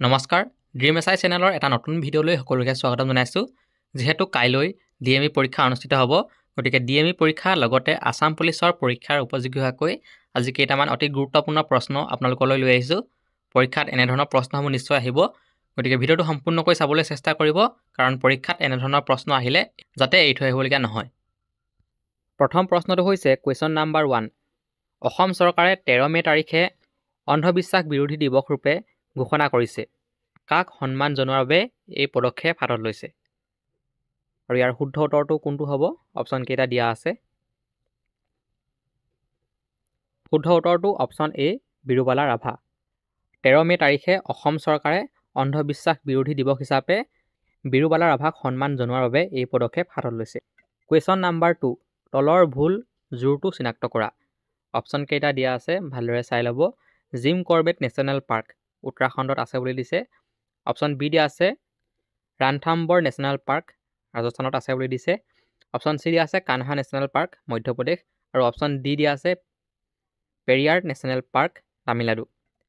নমস্কাৰ dream SI চেনেলৰ এটা নতুন ভিডিঅ'লৈ সকলোকে স্বাগতম জনাইছোঁ। যেহেতু কাইলৈ ডিএমই পৰীক্ষা অনুষ্ঠিত হ'ব, গতিকে ডিএমই পৰীক্ষা লগতে আসাম পুলিচৰ পৰীক্ষাৰ উপযোগী হোৱাকৈ আজি কেইটামান অতি গুৰুত্বপূৰ্ণ প্ৰশ্ন আপোনালোকলৈ লৈ আহিছোঁ। পৰীক্ষাত এনেধৰণৰ প্ৰশ্নসমূহ নিশ্চয় আহিব, গতিকে ভিডিঅ'টো সম্পূৰ্ণকৈ চাবলৈ চেষ্টা কৰিব, কাৰণ পৰীক্ষাত এনেধৰণৰ প্ৰশ্ন আহিলে যাতে এৰি থৈ আহিবলগীয়া নহয়। প্ৰথম প্ৰশ্নটো হৈছে কুৱেশ্যন নাম্বাৰ 1। অসম চৰকাৰে 13 মে' তাৰিখে অন্ধবিশ্বাস বিৰোধী দিৱস ৰূপে ঘোষণা কৰিছে। কাক সন্মান জনোৱাৰ বাবে এই পদক্ষেপ হাতত লৈছে? আৰু ইয়াৰ শুদ্ধ উত্তৰটো কোনটো হ'ব? অপশ্যন কেইটা দিয়া আছে। শুদ্ধ উত্তৰটো অপশ্যন এ বিৰুবালা ৰাভা। 13 মে' তাৰিখে অসম চৰকাৰে অন্ধবিশ্বাস বিৰোধী দিৱস হিচাপে বিৰুবালা ৰাভাক সন্মান জনোৱাৰ বাবে এই পদক্ষেপ হাতত লৈছে। Question number 2। তলৰ ভুল জোৰটো চিনাক্ত কৰা। অপশ্যন কেইটা দিয়া আছে ভালদৰে চাই ল'ব। জিম কৰবেট নেশ্যনেল পাৰ্ক উত্তৰাখণ্ডত আছে বুলি দিছে। অপশ্যন বি দিয়া আছে ৰাণথাম্বৰ নেশ্যনেল পাৰ্ক ৰাজস্থানত আছে বুলি দিছে। অপশ্যন চি দিয়া আছে কানহা নেশ্যনেল পাৰ্ক মধ্যপ্ৰদেশ। আৰু অপশ্যন ডি দিয়া আছে পেৰিয়াৰ নেশ্যনেল পাৰ্ক তামিলনাডু।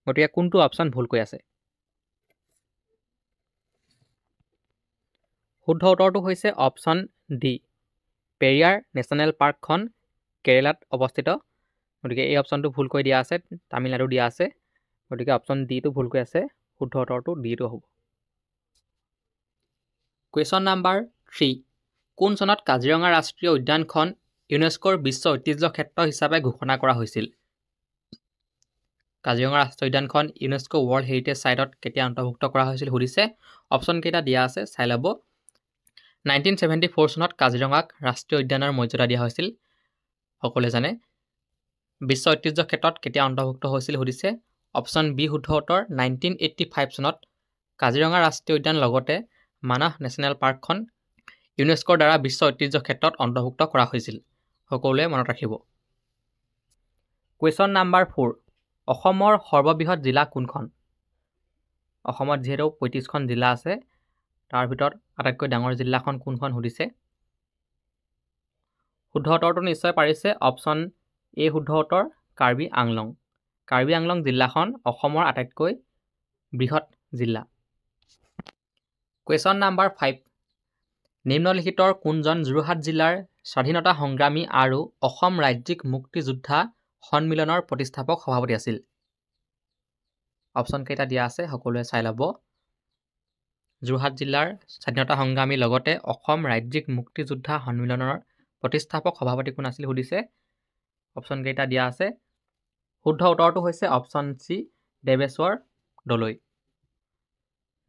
গতিকে কোনটো অপশ্যন ভুলকৈ আছে? শুদ্ধ উত্তৰটো হৈছে অপশ্যন ডি। পেৰিয়াৰ নেশ্যনেল পাৰ্কখন কেৰেলাত অৱস্থিত। গতিকে এই অপশ্যনটো ভুলকৈ দিয়া আছে, তামিলনাডু দিয়া আছে। গতিকে অপশ্যন ডিটো ভুলকৈ আছে, শুদ্ধ উত্তৰটো ডিটো হ'ব। Question number 3। কোন চনত কাজিৰঙা ৰাষ্ট্ৰীয় উদ্যানখন ইউনেস্কোৰ বিশ্ব ঐতিহ্য ক্ষেত্ৰ হিচাপে ঘোষণা কৰা হৈছিল? কাজিৰঙা ৰাষ্ট্ৰীয় উদ্যানখন ইউনেস্কো ৱৰ্ল্ড হেৰিটেজ ছাইটত কেতিয়া অন্তৰ্ভুক্ত কৰা হৈছিল সুধিছে। অপশ্যন কেইটা দিয়া আছে চাই ল'ব। 1974 চনত কাজিৰঙাক ৰাষ্ট্ৰীয় উদ্যানৰ মৰ্যাদা দিয়া হৈছিল, সকলোৱে জানে। বিশ্ব ঐতিহ্য ক্ষেত্ৰত কেতিয়া অন্তৰ্ভুক্ত হৈছিল সুধিছে। অপশ্যন বি শুদ্ধ উত্তৰ 1985 চনত কাজিৰঙা ৰাষ্ট্ৰীয় উদ্যান লগতে মানাহ নেশ্যনেল পাৰ্কখন ইউনেস্কোৰ দ্বাৰা বিশ্ব ঐতিহ্য ক্ষেত্ৰত অন্তৰ্ভুক্ত কৰা হৈছিল, সকলোৱে মনত ৰাখিব। Question number 4। অসমৰ সৰ্ববৃহৎ জিলা কোনখন? অসমত যিহেতু 35খন জিলা আছে, তাৰ ভিতৰত আটাইতকৈ ডাঙৰ জিলাখন কোনখন সুধিছে। শুদ্ধ উত্তৰটো নিশ্চয় পাৰিছে। অপশ্যন এ শুদ্ধ উত্তৰ কাৰ্বি আংলং। কাৰ্বি আংলং জিলাখন অসমৰ আটাইতকৈ বৃহৎ জিলা। Question number 5। নিম্নলিখিতৰ কোনজন যোৰহাট জিলাৰ স্বাধীনতা সংগ্ৰামী আৰু অসম ৰাজ্যিক মুক্তিযোদ্ধা সন্মিলনৰ প্ৰতিষ্ঠাপক সভাপতি আছিল? অপশ্যন কেইটা দিয়া আছে সকলোৱে চাই ল'ব। যোৰহাট জিলাৰ স্বাধীনতা সংগ্ৰামী লগতে অসম ৰাজ্যিক মুক্তিযোদ্ধা সন্মিলনৰ প্ৰতিষ্ঠাপক সভাপতি কোন আছিল সুধিছে। অপশ্যন কেইটা দিয়া আছে। শুদ্ধ উত্তৰটো হৈছে অপশ্যন চি দেৱেশ্বৰ দলৈ।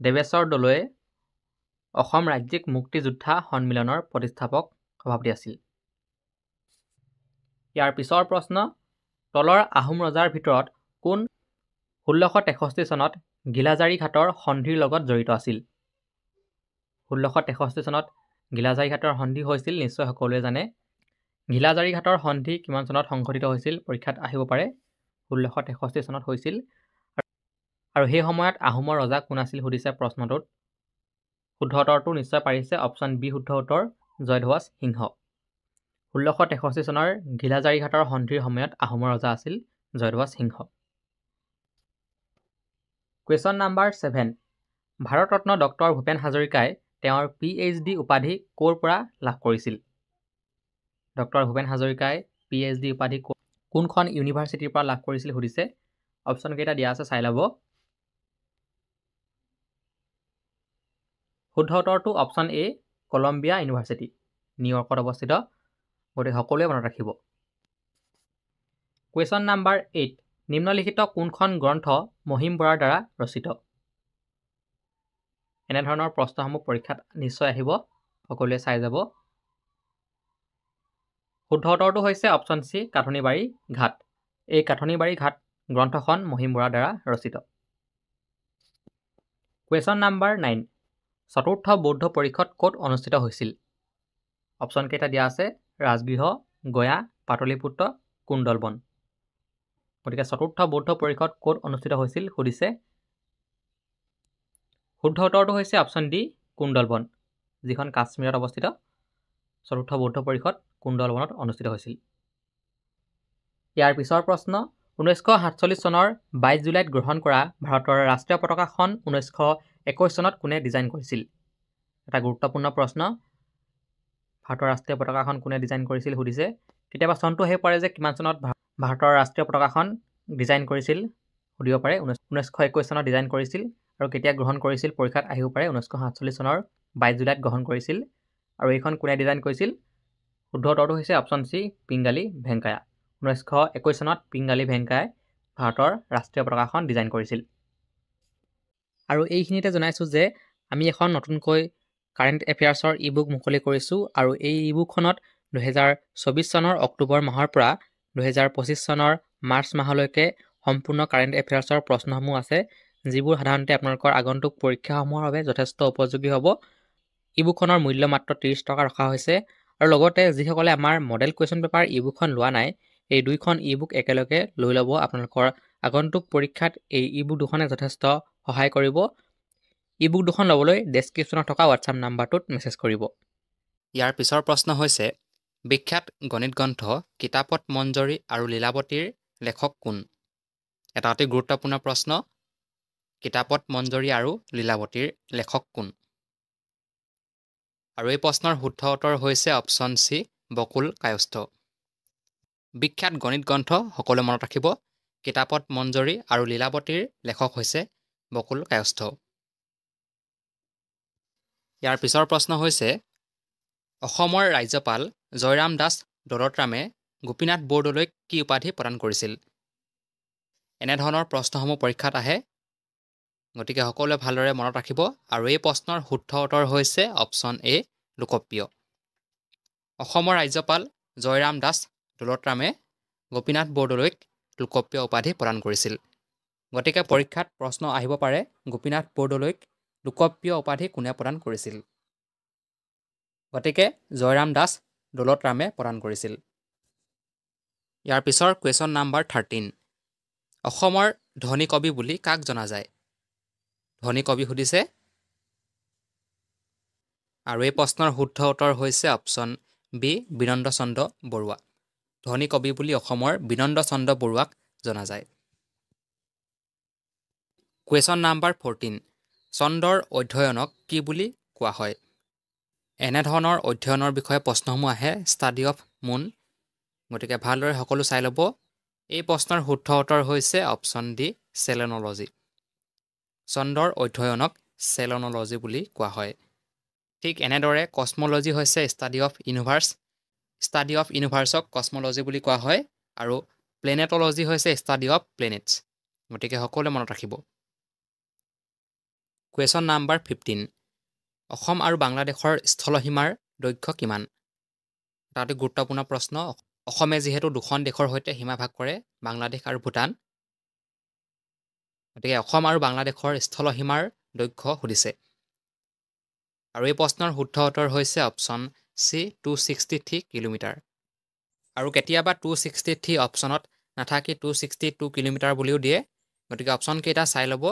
দেৱেশ্বৰ দলৈয়ে অসম ৰাজ্যিক মুক্তিযোদ্ধা সন্মিলনৰ প্ৰতিষ্ঠাপক সভাপতি আছিল। ইয়াৰ পিছৰ প্ৰশ্ন। তলৰ আহোম ৰজাৰ ভিতৰত কোন 1663 চনত ঘিলাজাৰী ঘাটৰ সন্ধিৰ লগত জড়িত আছিল? 1663 চনত ঘিলাজাৰী ঘাটৰ সন্ধি হৈছিল, নিশ্চয় সকলোৱে জানে। ঘিলাজাৰী ঘাটৰ সন্ধি কিমান চনত সংঘটিত হৈছিল পৰীক্ষাত আহিব পাৰে। 1663 চনত হৈছিল। আৰু সেই সময়ত আহোমৰ ৰজা কোন আছিল সুধিছে প্ৰশ্নটোত। শুদ্ধ উত্তৰটো নিশ্চয় পাৰিছে। অপশ্যন বি শুদ্ধ উত্তৰ জয়ধ্বজ সিংহ। 1663 চনৰ ঘিলাজাৰী ঘাটৰ সন্ধিৰ সময়ত আহোমৰ ৰজা আছিল Jayadhwaj Singha. Question number 7। Bharat Ratna doctor Bhupen হাজৰিকাই তেওঁৰ PhD উপাধি ক'ৰ পৰা লাভ কৰিছিল? ডক্টৰ ভূপেন হাজৰিকাই PhD উপাধি কোনখন ইউনিভাৰ্চিটিৰ পৰা লাভ কৰিছিল সুধিছে। অপশ্যন কেইটা দিয়া আছে চাই ল'ব। শুদ্ধ উত্তৰটো অপশ্যন এ কলম্বিয়া ইউনিভাৰ্চিটি, নিউয়ৰ্কত অৱস্থিত। গতিকে সকলোৱে মনত ৰাখিব। Question number 8। নিম্নলিখিত কোনখন গ্ৰন্থ মহিম বৰাৰ দ্বাৰা ৰচিত? এনেধৰণৰ প্ৰশ্নসমূহ পৰীক্ষাত নিশ্চয় আহিব, সকলোৱে চাই যাব। শুদ্ধ উত্তৰটো হৈছে অপশ্যন চি কাঠনিবাৰী ঘাট। এই কাঠনিবাৰী ঘাট গ্ৰন্থখন মহিম বৰাৰ দ্বাৰা ৰচিত। Question number 9। চতুৰ্থ বৌদ্ধ পৰিষদ ক'ত অনুষ্ঠিত হৈছিল? অপশ্যন কেইটা দিয়া আছে ৰাজগৃহ, গয়া, পাটলিপুত্ৰ, কুণ্ডলবন। গতিকে চতুৰ্থ বৌদ্ধ পৰিষদ ক'ত অনুষ্ঠিত হৈছিল সুধিছে। শুদ্ধ উত্তৰটো হৈছে অপশ্যন ডি কুণ্ডলবন, যিখন কাশ্মীৰত অৱস্থিত। চতুৰ্থ বৌদ্ধ পৰিষদ কুণ্ডলবনত অনুষ্ঠিত হৈছিল। ইয়াৰ পিছৰ প্ৰশ্ন। 1947 চনৰ 22 জুলাইত গ্ৰহণ কৰা ভাৰতৰ ৰাষ্ট্ৰীয় পতাকাখন 1921 চনত কোনে ডিজাইন কৰিছিল? এটা গুৰুত্বপূৰ্ণ প্ৰশ্ন। ভাৰতৰ ৰাষ্ট্ৰীয় পতাকাখন কোনে ডিজাইন কৰিছিল সুধিছে। কেতিয়াবা চনটো আহি পৰে যে কিমান চনত ভাৰতৰ ৰাষ্ট্ৰীয় পতাকাখন ডিজাইন কৰিছিল সুধিব পাৰে। 1921 চনত ডিজাইন কৰিছিল আৰু কেতিয়া গ্ৰহণ কৰিছিল পৰীক্ষাত আহিব পাৰে। 1947 চনৰ 22 জুলাইত গ্ৰহণ কৰিছিল আৰু এইখন কোনে ডিজাইন কৰিছিল? শুদ্ধ উত্তৰটো হৈছে অপশ্যন চি, পিংগালী ভেংকায়া। 1921 চনত পিংগালী ভেংকায়াই ভাৰতৰ ৰাষ্ট্ৰীয় পতাকাখন ডিজাইন কৰিছিল। আৰু এইখিনিতে জনাইছোঁ যে আমি এখন নতুনকৈ কাৰেণ্ট এফেয়াৰ্ছৰ ই বুক মুকলি কৰিছোঁ আৰু এই ই বুকখনত 2024 চনৰ অক্টোবৰ মাহৰ পৰা 2025 চনৰ মাৰ্চ মাহলৈকে সম্পূৰ্ণ কাৰেণ্ট এফেয়াৰ্ছৰ প্ৰশ্নসমূহ আছে, যিবোৰ সাধাৰণতে আপোনালোকৰ আগন্তুক পৰীক্ষাসমূহৰ বাবে যথেষ্ট উপযোগী হ'ব। ই বুকখনৰ মূল্য মাত্ৰ 30 টকা ৰখা হৈছে আৰু লগতে যিসকলে আমাৰ মডেল কুৱেশ্যন পেপাৰ ই বুকখন লোৱা নাই, এই দুইখন ই বুক একেলগে লৈ ল'ব। আপোনালোকৰ আগন্তুক পৰীক্ষাত এই ই বুক দুখনে যথেষ্ট সহায় কৰিব। ই বুক দুখন ল'বলৈ ডেছক্ৰিপশ্যনত থকা হোৱাটছআপ নাম্বাৰটোত মেছেজ কৰিব। ইয়াৰ পিছৰ প্ৰশ্ন হৈছে বিখ্যাত গণিত গ্ৰন্থ কিতাপত মঞ্জৰী আৰু লীলাৱতীৰ লেখক কোন? এটা অতি গুৰুত্বপূৰ্ণ প্ৰশ্ন। কিতাপত মঞ্জৰী আৰু লীলাৱতীৰ লেখক কোন? আৰু এই প্ৰশ্নৰ শুদ্ধ উত্তৰ হৈছে অপশ্যন চি, বকুল কায়স্থ। বিখ্যাত গণিত গ্ৰন্থ সকলোৱে মনত ৰাখিব, কিতাপত মঞ্জৰী আৰু লীলাৱতীৰ লেখক হৈছে বকুল কায়স্থ। ইয়াৰ পিছৰ প্ৰশ্ন হৈছে অসমৰ ৰাজ্যপাল জয়ৰাম দাস দলতৰামে গোপীনাথ বৰদলৈক কি উপাধি প্ৰদান কৰিছিল? এনেধৰণৰ প্ৰশ্নসমূহ পৰীক্ষাত আহে, গতিকে সকলোৱে ভালদৰে মনত ৰাখিব আৰু এই প্ৰশ্নৰ শুদ্ধ উত্তৰ হৈছে অপশ্যন এ, লোকপ্ৰিয়। অসমৰ ৰাজ্যপাল জয়ৰাম দাস দলতৰামে গোপীনাথ বৰদলৈক লোকপ্ৰিয় উপাধি প্ৰদান কৰিছিল। গতিকে পৰীক্ষাত প্ৰশ্ন আহিব পাৰে, গোপীনাথ বৰদলৈক লোকপ্ৰিয় উপাধি কোনে প্ৰদান কৰিছিল? গতিকে জয়ৰাম দাস দলতৰামে প্ৰদান কৰিছিল। ইয়াৰ পিছৰ কুৱেশ্যন নাম্বাৰ 13। অসমৰ ধনী কবি বুলি কাক জনা যায়? ধনী কবি সুধিছে আৰু এই প্ৰশ্নৰ শুদ্ধ উত্তৰ হৈছে অপশ্যন বি, বীৰেন্দ্ৰ চন্দ্ৰ বৰুৱা। ধনী কবি বুলি অসমৰ বীৰেন্দ্ৰ চন্দ্ৰ বৰুৱাক জনা যায়। Question number 14। চন্দ্ৰৰ অধ্যয়নক কি বুলি কোৱা হয়? এনেধৰণৰ অধ্যয়নৰ বিষয়ে প্ৰশ্নসমূহ আহে, ষ্টাডি অফ মুন। গতিকে ভালদৰে সকলো চাই ল'ব। এই প্ৰশ্নৰ শুদ্ধ উত্তৰ হৈছে অপশ্যন ডি, চেলেনলজি। চন্দ্ৰৰ অধ্যয়নক চেলেনলজি বুলি কোৱা হয়। ঠিক এনেদৰে কসমলজি হৈছে study of universe. Study of ইউনিভাৰ্ছক কসমলজি বুলি কোৱা হয় আৰু প্লেনেটলজি হৈছে ষ্টাডি অফ প্লেনেটছ। গতিকে সকলোৱে মনত ৰাখিব। Question number 15। অসম আৰু বাংলাদেশৰ স্থলসীমাৰ দৈৰ্ঘ্য কিমান? এটা অতি গুৰুত্বপূৰ্ণ প্ৰশ্ন। অসমে যিহেতু দুখন দেশৰ সৈতে সীমা ভাগ কৰে, বাংলাদেশ আৰু ভূটান, গতিকে অসম আৰু বাংলাদেশৰ স্থলসীমাৰ দৈৰ্ঘ্য সুধিছে আৰু এই প্ৰশ্নৰ শুদ্ধ উত্তৰ হৈছে অপশ্যন চি, 263 কিলোমিটাৰ। আৰু কেতিয়াবা 263 অপশ্যনত নাথাকি 262 কিলোমিটাৰ বুলিও দিয়ে, গতিকে অপশ্যনকেইটা চাই ল'ব।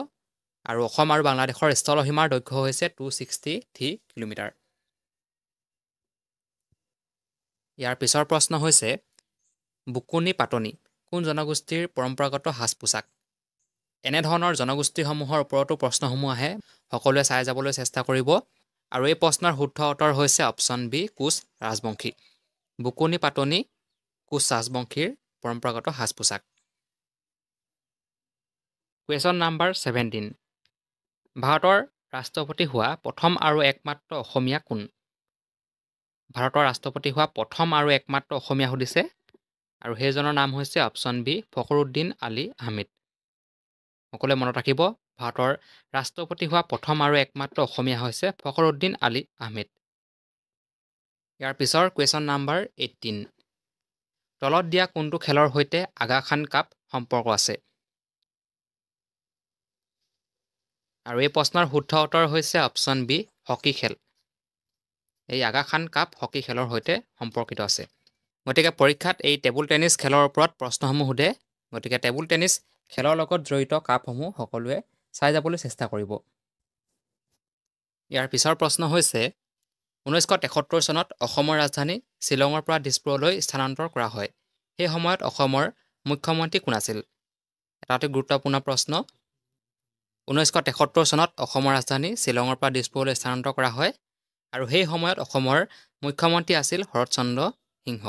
আৰু অসম আৰু বাংলাদেশৰ স্থলসীমাৰ দৈৰ্ঘ্য হৈছে 263 কিলোমিটাৰ। ইয়াৰ পিছৰ প্ৰশ্ন হৈছে বুকুনি পাটনি কোন জনগোষ্ঠীৰ পৰম্পৰাগত সাজ পোছাক? এনেধৰণৰ জনগোষ্ঠীসমূহৰ ওপৰতো প্ৰশ্নসমূহ আহে, সকলোৱে চাই যাবলৈ চেষ্টা কৰিব। আৰু এই প্ৰশ্নৰ শুদ্ধ উত্তৰ হৈছে অপশ্যন বি, কোচ ৰাজবংশী। বুকুনি পাটনি কোচ ৰাজবংশীৰ পৰম্পৰাগত সাজ পোছাক। Question number 17। ভাৰতৰ ৰাষ্ট্ৰপতি হোৱা প্ৰথম আৰু একমাত্ৰ অসমীয়া কোন? ভাৰতৰ ৰাষ্ট্ৰপতি হোৱা প্ৰথম আৰু একমাত্ৰ অসমীয়া সুধিছে আৰু সেইজনৰ নাম হৈছে অপশ্যন বি, ফখৰুদ্দিন আলি আহমেদ। সকলোৱে মনত ৰাখিব, ভাৰতৰ ৰাষ্ট্ৰপতি হোৱা প্ৰথম আৰু একমাত্ৰ অসমীয়া হৈছে ফখৰুদ্দিন আলি আহমেদ। ইয়াৰ পিছৰ কুৱেশ্যন নাম্বাৰ 18। তলত দিয়া কোনটো খেলৰ সৈতে আগা খান কাপ সম্পৰ্ক আছে? আৰু এই প্ৰশ্নৰ শুদ্ধ উত্তৰ হৈছে অপশ্যন বি, হকী খেল। এই আগা খান কাপ হকী খেলৰ সৈতে সম্পৰ্কিত আছে। গতিকে পৰীক্ষাত এই টেবুল টেনিছ খেলৰ ওপৰত প্ৰশ্নসমূহ সোধে, গতিকে টেবুল টেনিছ খেলৰ লগত জড়িত কাপসমূহ সকলোৱে চাই যাবলৈ চেষ্টা কৰিব। ইয়াৰ পিছৰ প্ৰশ্ন হৈছে 1973 চনত অসমৰ ৰাজধানী শ্বিলঙৰ পৰা দিছপুৰলৈ স্থানান্তৰ কৰা হয়। সেই সময়ত অসমৰ মুখ্যমন্ত্ৰী কোন আছিল? এটা অতি গুৰুত্বপূৰ্ণ প্ৰশ্ন 1973 চনত অসমৰ ৰাজধানী শ্বিলঙৰ পৰা দিছপুৰলৈ স্থানান্তৰ কৰা হয় আৰু সেই সময়ত অসমৰ মুখ্যমন্ত্ৰী আছিল শৰৎচন্দ্ৰ সিংহ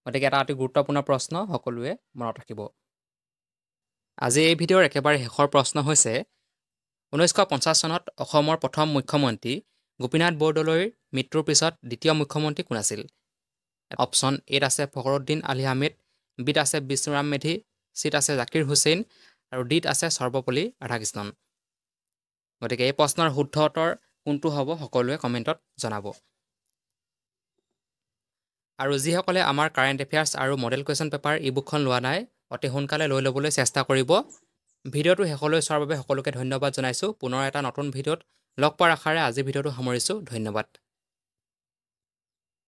গতিকে এটা অতি গুৰুত্বপূৰ্ণ প্ৰশ্ন সকলোৱে মনত ৰাখিব আজি এই ভিডিঅ'ৰ একেবাৰে শেষৰ প্ৰশ্ন হৈছে 1950 চনত অসমৰ প্ৰথম মুখ্যমন্ত্ৰী গোপীনাথ বৰদলৈৰ মৃত্যুৰ পিছত দ্বিতীয় মুখ্যমন্ত্ৰী কোন আছিল অপশ্যন এত আছে ফখৰুদ্দিন আলি আহমেদ বিত আছে বিষ্ণুৰাম মেধি চিত আছে জাকিৰ হুছেইন আৰু ডিত আছে সৰ্বপল্লী ৰাধাকৃষ্ণন গতিকে এই প্ৰশ্নৰ শুদ্ধ উত্তৰ কোনটো হ'ব সকলোৱে কমেণ্টত জনাব আৰু যিসকলে আমাৰ কাৰেণ্ট এফেয়াৰ্ছ আৰু মডেল কুৱেশ্যন পেপাৰ ইবুকখন লোৱা নাই অতি সোনকালে লৈ ল'বলৈ চেষ্টা কৰিব ভিডিঅ'টো শেষলৈ চোৱাৰ বাবে সকলোকে ধন্যবাদ জনাইছোঁ পুনৰ এটা নতুন ভিডিঅ'ত লগ পোৱাৰ আশাৰে আজি ভিডিঅ'টো সামৰিছোঁ ধন্যবাদ